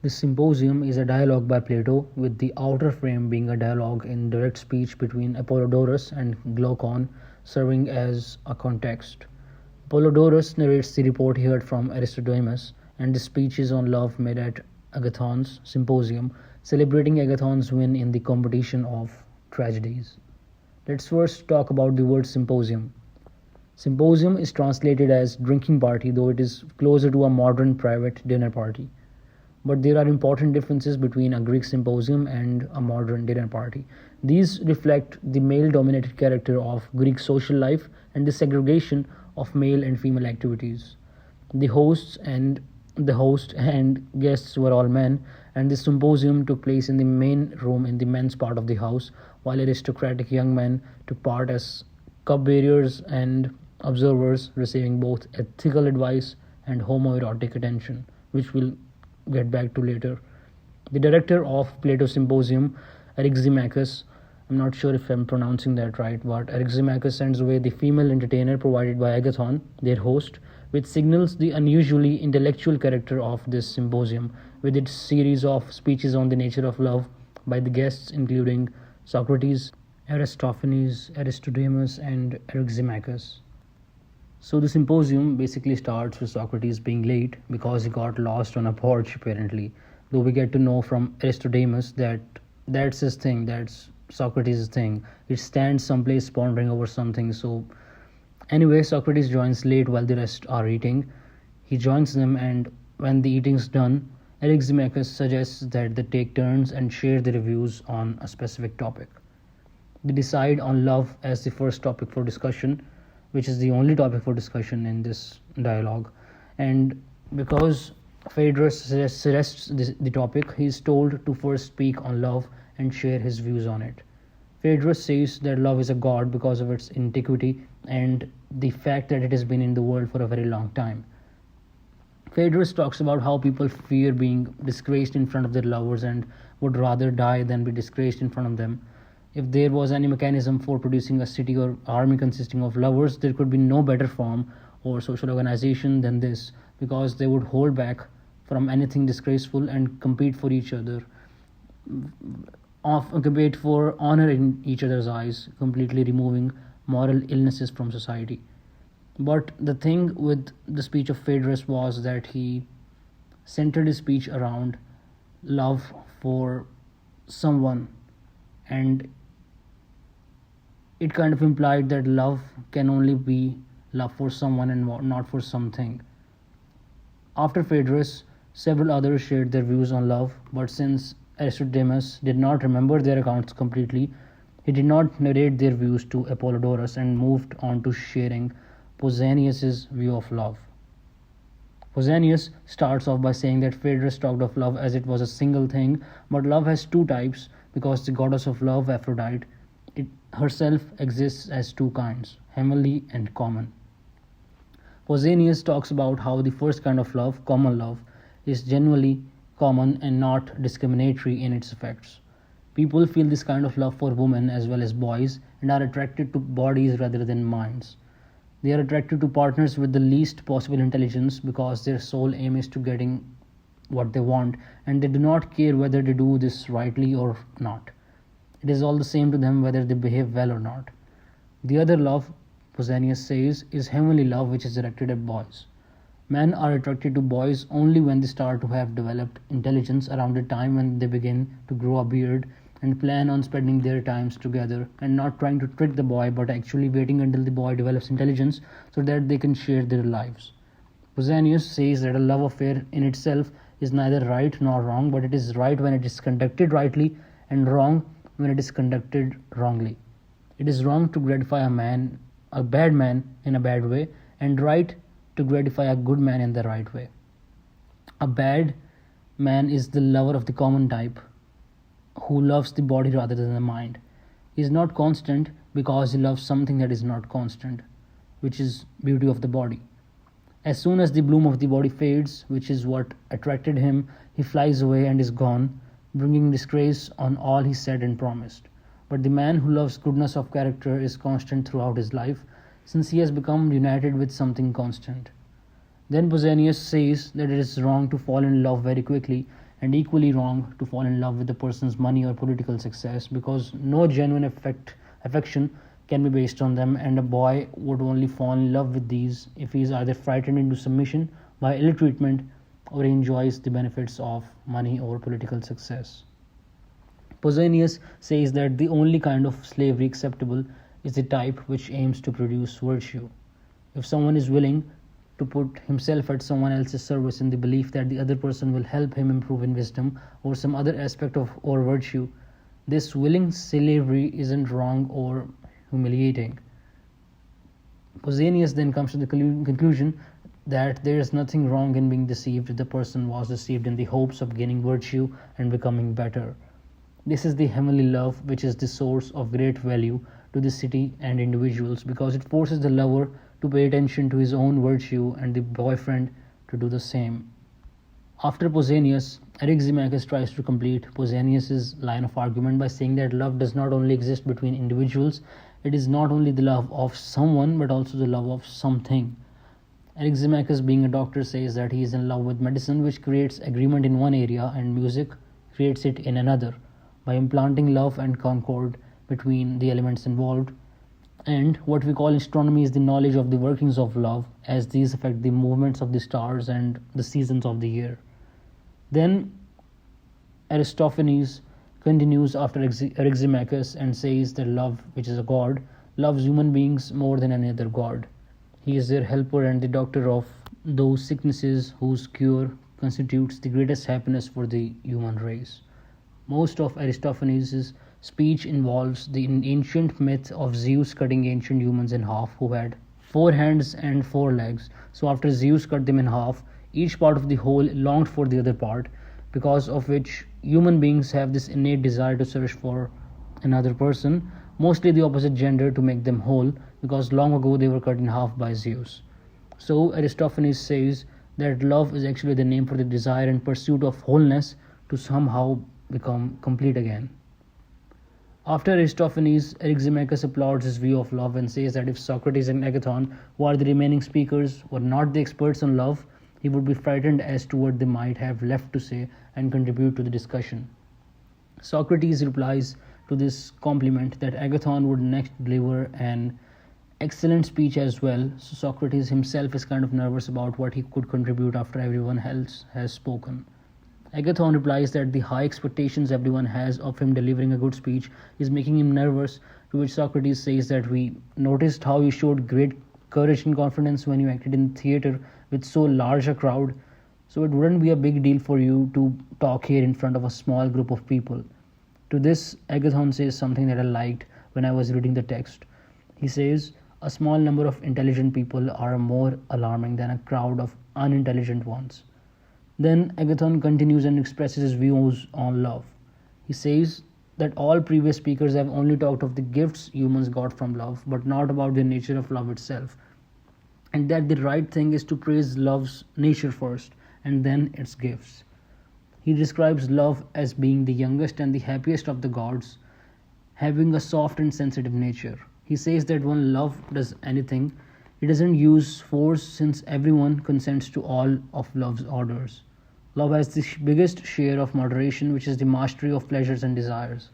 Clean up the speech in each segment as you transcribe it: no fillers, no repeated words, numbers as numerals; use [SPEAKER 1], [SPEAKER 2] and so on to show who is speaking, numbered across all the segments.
[SPEAKER 1] The Symposium is a dialogue by Plato, with the outer frame being a dialogue in direct speech between Apollodorus and Glaucon, serving as a context. Apollodorus narrates the report he heard from Aristophanes, and the speech is on love made at Agathon's Symposium, celebrating Agathon's win in the competition of tragedies. Let's first talk about the word symposium. Symposium is translated as drinking party, though it is closer to a modern private dinner party. But there are important differences between a Greek symposium and a modern dinner party. These reflect the male dominated character of Greek social life and the segregation of male and female activities. The host and guests were all men, and the symposium took place in the main room in the men's part of the house, while aristocratic young men took part as cupbearers and observers, receiving both ethical advice and homoerotic attention, which will get back to later. The director of Plato's Symposium, Eryximachus, I'm not sure if I'm pronouncing that right, but Eryximachus sends away the female entertainer provided by Agathon, their host, which signals the unusually intellectual character of this symposium, with its series of speeches on the nature of love by the guests, including Socrates, Aristophanes, Aristodemus, and Eryximachus. So the symposium basically starts with Socrates being late because he got lost on a porch apparently. Though we get to know from Aristodemus that that's his thing, that's Socrates' thing. It stands someplace pondering over something. So anyway, Socrates joins late while the rest are eating. He joins them, and when the eating's done, Eryximachus suggests that they take turns and share their views on a specific topic. They decide on love as the first topic for discussion, which is the only topic for discussion in this dialogue. And because Phaedrus suggests the topic, he is told to first speak on love and share his views on it. Phaedrus says that love is a god because of its antiquity and the fact that it has been in the world for a very long time. Phaedrus talks about how people fear being disgraced in front of their lovers and would rather die than be disgraced in front of them. If there was any mechanism for producing a city or army consisting of lovers, there could be no better form or social organization than this, because they would hold back from anything disgraceful and compete for each other, compete for honor in each other's eyes, completely removing moral illnesses from society. But the thing with the speech of Phaedrus was that he centered his speech around love for someone, and it kind of implied that love can only be love for someone and not for something. After Phaedrus, several others shared their views on love, but since Aristodemus did not remember their accounts completely, he did not narrate their views to Apollodorus and moved on to sharing Pausanias' view of love. Pausanias starts off by saying that Phaedrus talked of love as it was a single thing, but love has two types because the goddess of love, Aphrodite, it herself exists as two kinds, heavenly and common. Pausanias talks about how the first kind of love, common love, is genuinely common and not discriminatory in its effects. People feel this kind of love for women as well as boys and are attracted to bodies rather than minds. They are attracted to partners with the least possible intelligence because their sole aim is to getting what they want, and they do not care whether they do this rightly or not. It is all the same to them whether they behave well or not. The other love, Pausanias says, is heavenly love, which is directed at boys. Men are attracted to boys only when they start to have developed intelligence around the time when they begin to grow a beard and plan on spending their times together and not trying to trick the boy but actually waiting until the boy develops intelligence so that they can share their lives. Pausanias says that a love affair in itself is neither right nor wrong, but it is right when it is conducted rightly and wrong when it is conducted wrongly. It is wrong to gratify a bad man in a bad way, and right to gratify a good man in the right way. A bad man is the lover of the common type, who loves the body rather than the mind. He is not constant because he loves something that is not constant, which is beauty of the body. As soon as the bloom of the body fades, which is what attracted him, he flies away and is gone, bringing disgrace on all he said and promised. But the man who loves goodness of character is constant throughout his life, since he has become united with something constant. Then Pausanias says that it is wrong to fall in love very quickly, and equally wrong to fall in love with a person's money or political success, because no genuine affection can be based on them, and a boy would only fall in love with these if he is either frightened into submission by ill treatment or he enjoys the benefits of money or political success. Pausanias says that the only kind of slavery acceptable is the type which aims to produce virtue. If someone is willing to put himself at someone else's service in the belief that the other person will help him improve in wisdom or some other aspect of or virtue, this willing slavery isn't wrong or humiliating. Pausanias then comes to the conclusion that there is nothing wrong in being deceived if the person was deceived in the hopes of gaining virtue and becoming better. This is the heavenly love which is the source of great value to the city and individuals, because it forces the lover to pay attention to his own virtue and the boyfriend to do the same. After Pausanias, Anaximachus tries to complete Pausanias' line of argument by saying that love does not only exist between individuals, it is not only the love of someone but also the love of something. Anaximachus, being a doctor, says that he is in love with medicine, which creates agreement in one area, and music creates it in another, by implanting love and concord between the elements involved. And what we call astronomy is the knowledge of the workings of love, as these affect the movements of the stars and the seasons of the year. Then Aristophanes continues after Anaximachus and says that love, which is a god, loves human beings more than any other god. He is their helper and the doctor of those sicknesses whose cure constitutes the greatest happiness for the human race. Most of Aristophanes' speech involves the ancient myth of Zeus cutting ancient humans in half who had 4 hands and 4 legs. So after Zeus cut them in half, each part of the whole longed for the other part, because of which human beings have this innate desire to search for another person, mostly the opposite gender, to make them whole, because long ago they were cut in half by Zeus. So Aristophanes says that love is actually the name for the desire and pursuit of wholeness to somehow become complete again. After Aristophanes, Anaximachus applauds his view of love and says that if Socrates and Agathon, who are the remaining speakers, were not the experts on love, he would be frightened as to what they might have left to say and contribute to the discussion. Socrates replies to this compliment that Agathon would next deliver an excellent speech as well, so Socrates himself is kind of nervous about what he could contribute after everyone else has spoken. Agathon replies that the high expectations everyone has of him delivering a good speech is making him nervous, to which Socrates says that we noticed how you showed great courage and confidence when you acted in theatre with so large a crowd, so it wouldn't be a big deal for you to talk here in front of a small group of people. To this, Agathon says something that I liked when I was reading the text. He says, a small number of intelligent people are more alarming than a crowd of unintelligent ones. Then Agathon continues and expresses his views on love. He says that all previous speakers have only talked of the gifts humans got from love, but not about the nature of love itself, and that the right thing is to praise love's nature first, and then its gifts. He describes love as being the youngest and the happiest of the gods, having a soft and sensitive nature. He says that when love does anything, it doesn't use force, since everyone consents to all of love's orders. Love has the biggest share of moderation, which is the mastery of pleasures and desires.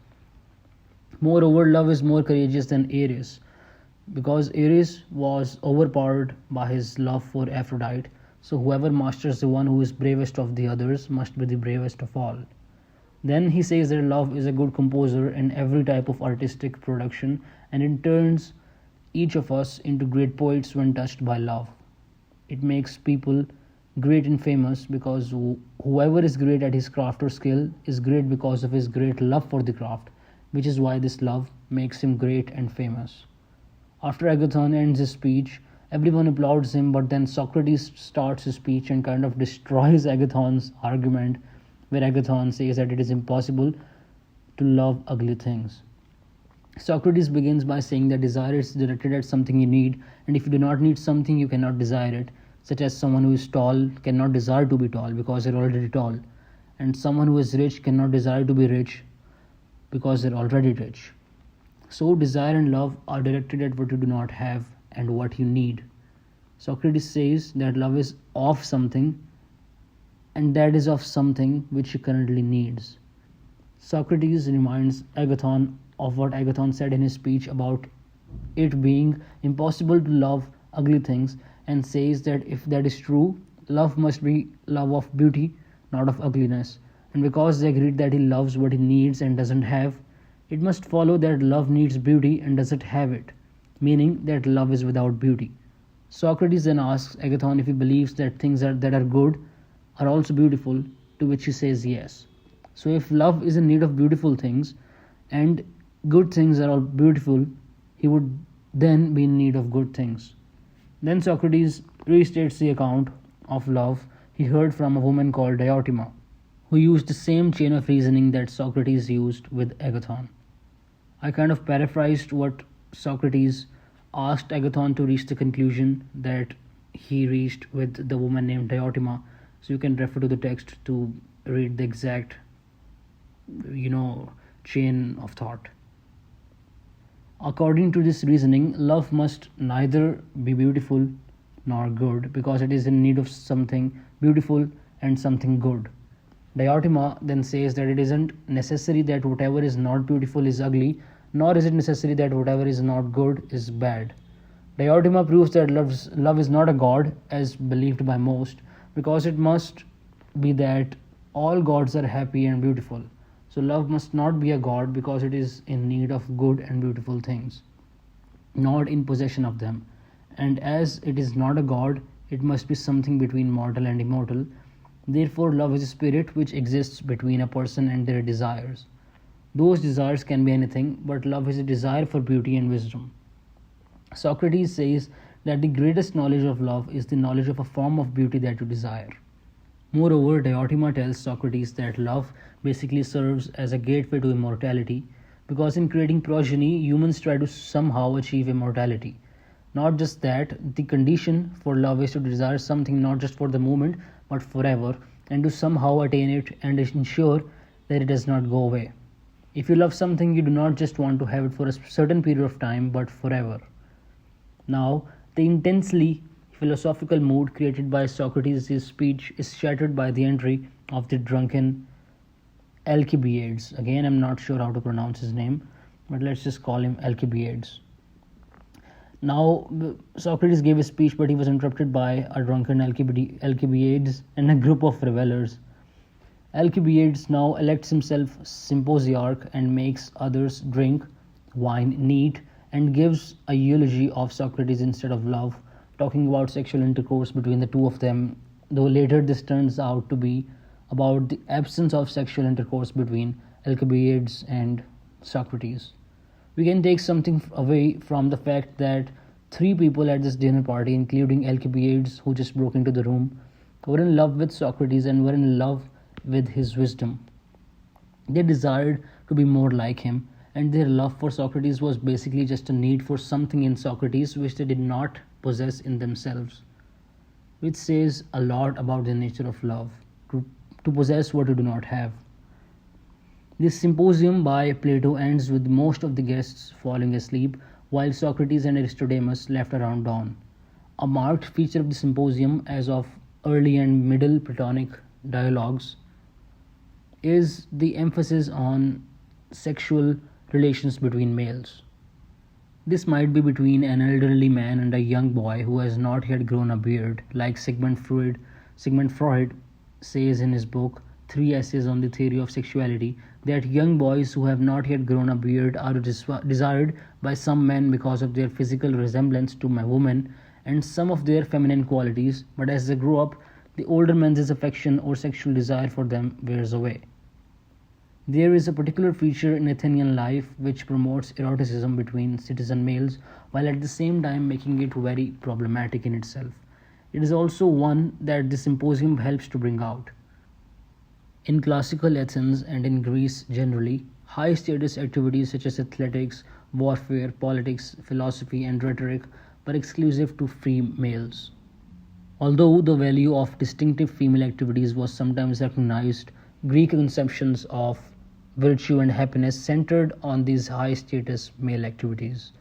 [SPEAKER 1] Moreover, love is more courageous than Ares, because Ares was overpowered by his love for Aphrodite, so whoever masters the one who is bravest of the others must be the bravest of all. Then he says that love is a good composer in every type of artistic production, and it turns each of us into great poets when touched by love. It makes people great and famous, because whoever is great at his craft or skill is great because of his great love for the craft, which is why this love makes him great and famous. After Agathon ends his speech, everyone applauds him, but then Socrates starts his speech and kind of destroys Agathon's argument, where Agathon says that it is impossible to love ugly things. Socrates begins by saying that desire is directed at something you need, and if you do not need something, you cannot desire it, such as someone who is tall cannot desire to be tall because they're already tall, and someone who is rich cannot desire to be rich because they're already rich. So desire and love are directed at what you do not have and what you need. Socrates says that love is of something and that is of something which he currently needs. Socrates reminds Agathon of what Agathon said in his speech about it being impossible to love ugly things, and says that if that is true, love must be love of beauty, not of ugliness. And because they agreed that he loves what he needs and doesn't have, it must follow that love needs beauty and doesn't have it, meaning that love is without beauty. Socrates then asks Agathon if he believes that that are good are also beautiful, to which he says yes. So if love is in need of beautiful things and good things are all beautiful, he would then be in need of good things. Then Socrates restates the account of love he heard from a woman called Diotima, who used the same chain of reasoning that Socrates used with Agathon. I kind of paraphrased what Socrates asked Agathon to reach the conclusion that he reached with the woman named Diotima. So you can refer to the text to read the exact, chain of thought. According to this reasoning, love must neither be beautiful nor good, because it is in need of something beautiful and something good. Diotima then says that it isn't necessary that whatever is not beautiful is ugly, nor is it necessary that whatever is not good is bad. Diotima proves that love is not a god, as believed by most, because it must be that all gods are happy and beautiful. So love must not be a god because it is in need of good and beautiful things, not in possession of them. And as it is not a god, it must be something between mortal and immortal. Therefore, love is a spirit which exists between a person and their desires. Those desires can be anything, but love is a desire for beauty and wisdom. Socrates says that the greatest knowledge of love is the knowledge of a form of beauty that you desire. Moreover, Diotima tells Socrates that love basically serves as a gateway to immortality, because in creating progeny, humans try to somehow achieve immortality. Not just that, the condition for love is to desire something not just for the moment, but forever, and to somehow attain it and ensure that it does not go away. If you love something, you do not just want to have it for a certain period of time, but forever. Now, the intensely philosophical mood created by Socrates' speech is shattered by the entry of the drunken Alcibiades. Again, I'm not sure how to pronounce his name, but let's just call him Alcibiades. Now, Socrates gave a speech, but he was interrupted by a drunken Alcibiades and a group of revelers. Alcibiades now elects himself symposiarch and makes others drink wine neat, and gives a eulogy of Socrates instead of love, talking about sexual intercourse between the two of them, though later this turns out to be about the absence of sexual intercourse between Alcibiades and Socrates. We can take something away from the fact that three people at this dinner party, including Alcibiades, who just broke into the room, were in love with Socrates and were in love with his wisdom. They desired to be more like him, and their love for Socrates was basically just a need for something in Socrates which they did not possess in themselves, which says a lot about the nature of love, to possess what you do not have. This symposium by Plato ends with most of the guests falling asleep, while Socrates and Aristophanes left around dawn. A marked feature of the symposium, as of early and middle Platonic dialogues, is the emphasis on sexual relations between males. This might be between an elderly man and a young boy who has not yet grown a beard, like Sigmund Freud says in his book, Three Essays on the Theory of Sexuality, that young boys who have not yet grown a beard are desired by some men because of their physical resemblance to women and some of their feminine qualities, but as they grow up, the older men's affection or sexual desire for them wears away. There is a particular feature in Athenian life which promotes eroticism between citizen males, while at the same time making it very problematic in itself. It is also one that the symposium helps to bring out. In classical Athens and in Greece generally, high status activities such as athletics, warfare, politics, philosophy, and rhetoric were exclusive to free males. Although the value of distinctive female activities was sometimes recognized, Greek conceptions of virtue and happiness centered on these high status male activities.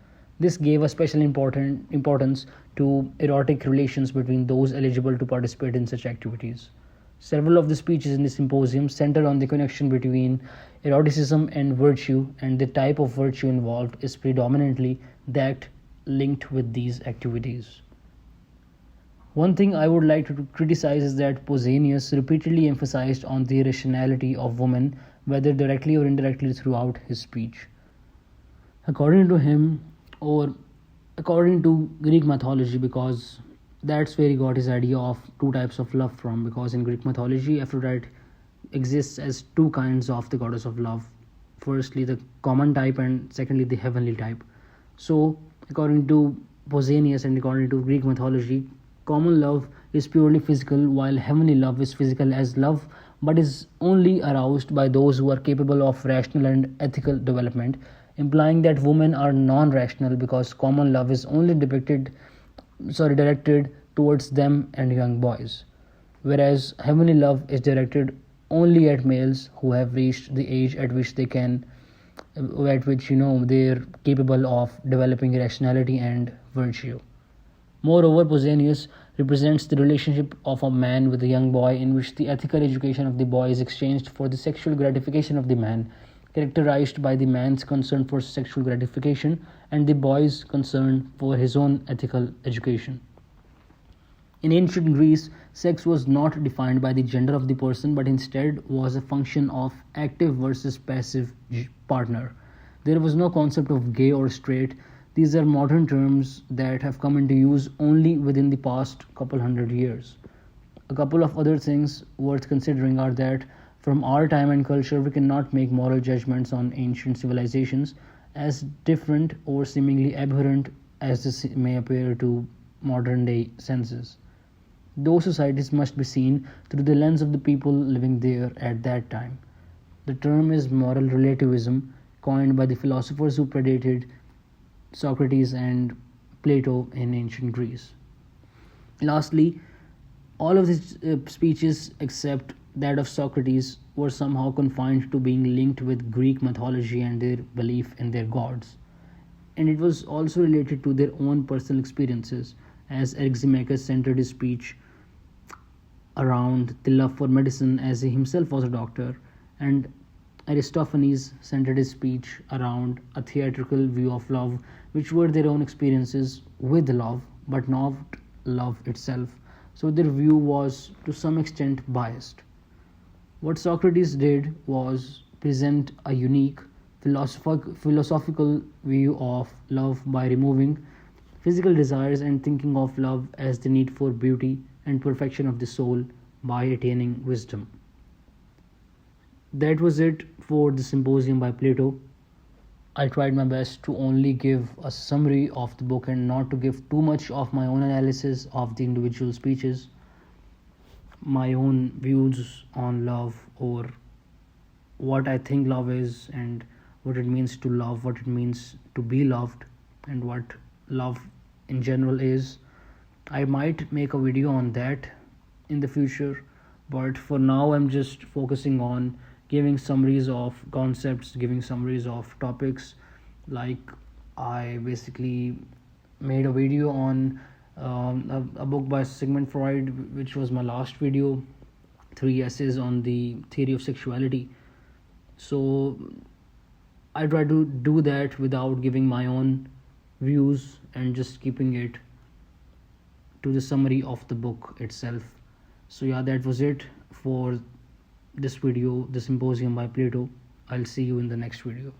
[SPEAKER 1] This gave a special importance to erotic relations between those eligible to participate in such activities. Several of the speeches in the symposium center on the connection between eroticism and virtue, and the type of virtue involved is predominantly that linked with these activities. One thing I would like to criticize is that Pausanias repeatedly emphasized on the rationality of women, whether directly or indirectly, throughout his speech. According to him, or according to Greek mythology, because that's where he got his idea of two types of love from, because in Greek mythology, Aphrodite exists as two kinds of the goddess of love. Firstly, the common type, and secondly, the heavenly type. So, according to Pausanias and according to Greek mythology, common love is purely physical, while heavenly love is physical as love, but is only aroused by those who are capable of rational and ethical development, implying that women are non-rational because common love is only directed towards them and young boys, whereas heavenly love is directed only at males who have reached the age at which they're capable of developing rationality and virtue. Moreover, Pausanias represents the relationship of a man with a young boy in which the ethical education of the boy is exchanged for the sexual gratification of the man, characterized by the man's concern for sexual gratification and the boy's concern for his own ethical education. In ancient Greece, sex was not defined by the gender of the person, but instead was a function of active versus passive partner. There was no concept of gay or straight. These are modern terms that have come into use only within the past couple hundred years. A couple of other things worth considering are that from our time and culture, we cannot make moral judgments on ancient civilizations as different or seemingly aberrant as this may appear to modern day senses. Those societies must be seen through the lens of the people living there at that time. The term is moral relativism, coined by the philosophers who predated Socrates and Plato in ancient Greece. Lastly, all of these speeches except that of Socrates were somehow confined to being linked with Greek mythology and their belief in their gods. And it was also related to their own personal experiences, as Anaximachus centered his speech around the love for medicine, as he himself was a doctor, and Aristophanes centered his speech around a theatrical view of love, which were their own experiences with love, but not love itself. So their view was to some extent biased. What Socrates did was present a unique philosophical view of love by removing physical desires and thinking of love as the need for beauty and perfection of the soul by attaining wisdom. That was it for the Symposium by Plato. I tried my best to only give a summary of the book and not to give too much of my own analysis of the individual speeches, my own views on love, or what I think love is, and what it means to love, what it means to be loved, and what love in general is. I might make a video on that in the future, but for now I'm just focusing on giving summaries of concepts, giving summaries of topics. Like I basically made a video on a book by Sigmund Freud, which was my last video, 3 essays on the theory of sexuality. So I try to do that without giving my own views and just keeping it to the summary of the book itself. So yeah, that was it for this video, the Symposium by Plato. I'll see you in the next video.